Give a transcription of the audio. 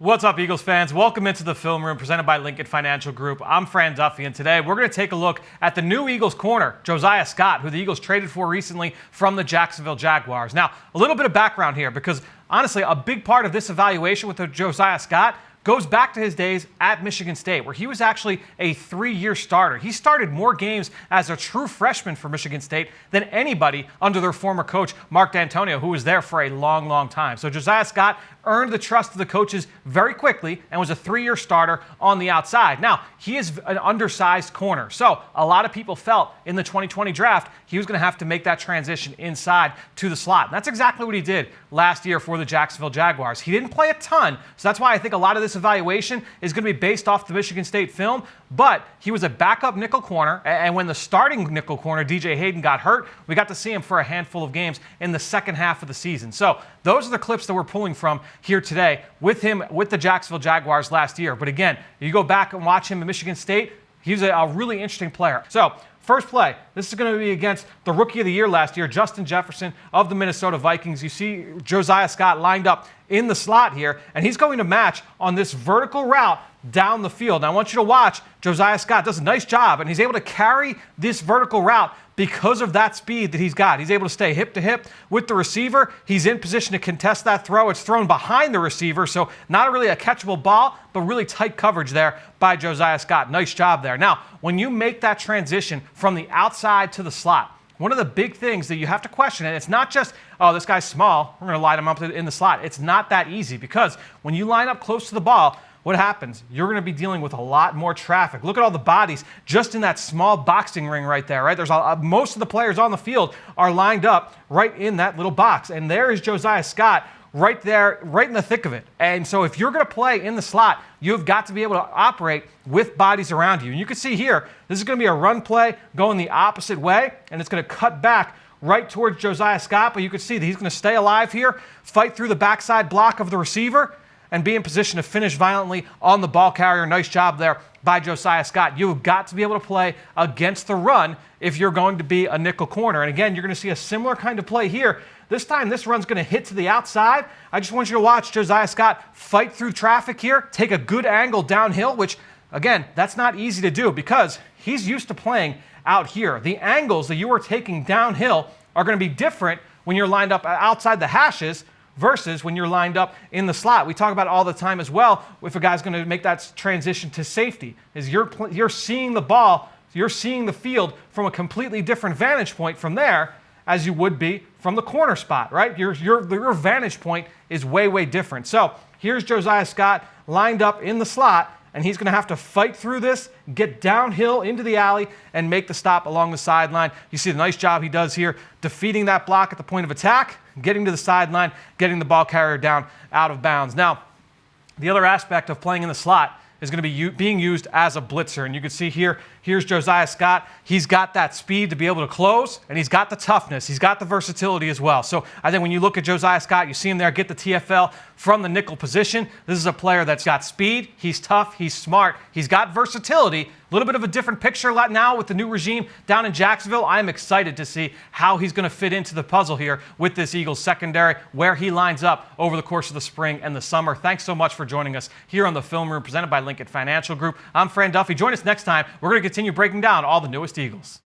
What's up, Eagles fans? Welcome into the Film Room presented by Lincoln Financial Group. I'm Fran Duffy, and today we're going to take a look at the new Eagles corner, Josiah Scott, who the Eagles traded for recently from the Jacksonville Jaguars. Now, a little bit of background here, because honestly, a big part of this evaluation with Josiah Scott goes back to his days at Michigan State, where he was actually a 3-year starter. He started more games as a true freshman for Michigan State than anybody under their former coach, Mark D'Antonio, who was there for a long, long time. So Josiah Scott earned the trust of the coaches very quickly and was a 3-year starter on the outside. Now, he is an undersized corner, so a lot of people felt in the 2020 draft he was going to have to make that transition inside to the slot. And that's exactly what he did last year for the Jacksonville Jaguars. He didn't play a ton, so that's why I think a lot of this evaluation is going to be based off the Michigan State film, but he was a backup nickel corner, and when the starting nickel corner, DJ Hayden, got hurt, we got to see him for a handful of games in the second half of the season. So those are the clips that we're pulling from here today with him with the Jacksonville Jaguars last year. But again, you go back and watch him at Michigan State, he's a really interesting player. So first play, this is going to be against the Rookie of the Year last year, Justin Jefferson of the Minnesota Vikings. You see Josiah Scott lined up in the slot here, and he's going to match on this vertical route down the field. Now, I want you to watch. Josiah Scott does a nice job, and he's able to carry this vertical route because of that speed that he's got. He's able to stay hip to hip with the receiver. He's in position to contest that throw. It's thrown behind the receiver, so not really a catchable ball, but really tight coverage there by Josiah Scott. Nice job there. Now, when you make that transition from the outside to the slot, one of the big things that you have to question, and it's not just, oh, this guy's small, we're going to line him up in the slot. It's not that easy, because when you line up close to the ball, what happens? You're going to be dealing with a lot more traffic. Look at all the bodies just in that small boxing ring right there, right? There's most of the players on the field are lined up right in that little box. And there is Josiah Scott right there, right in the thick of it. And so if you're going to play in the slot, you've got to be able to operate with bodies around you. And you can see here, this is going to be a run play going the opposite way, and it's going to cut back right towards Josiah Scott. But you can see that he's going to stay alive here, fight through the backside block of the receiver, and be in position to finish violently on the ball carrier. Nice job there by Josiah Scott. You've got to be able to play against the run if you're going to be a nickel corner. And again, you're going to see a similar kind of play here. This time, this run's going to hit to the outside. I just want you to watch Josiah Scott fight through traffic here, take a good angle downhill, which, again, that's not easy to do because he's used to playing out here. The angles that you are taking downhill are going to be different when you're lined up outside the hashes versus when you're lined up in the slot. We talk about it all the time as well if a guy's going to make that transition to safety, is you're seeing the ball, you're seeing the field from a completely different vantage point from there as you would be from the corner spot, right? Your vantage point is way, way different. So here's Josiah Scott lined up in the slot, and he's going to have to fight through this, get downhill into the alley, and make the stop along the sideline. You see the nice job he does here, defeating that block at the point of attack, getting to the sideline, getting the ball carrier down out of bounds. Now, the other aspect of playing in the slot is going to be being used as a blitzer. And you can see here, here's Josiah Scott. He's got that speed to be able to close, and he's got the toughness. He's got the versatility as well. So I think when you look at Josiah Scott, you see him there get the TFL from the nickel position. This is a player that's got speed. He's tough. He's smart. He's got versatility. A little bit of a different picture now with the new regime down in Jacksonville. I'm excited to see how he's going to fit into the puzzle here with this Eagles secondary, where he lines up over the course of the spring and the summer. Thanks so much for joining us here on the Film Room presented by Lincoln Financial Group. I'm Fran Duffy. Join us next time. We're going to continue breaking down all the newest Eagles.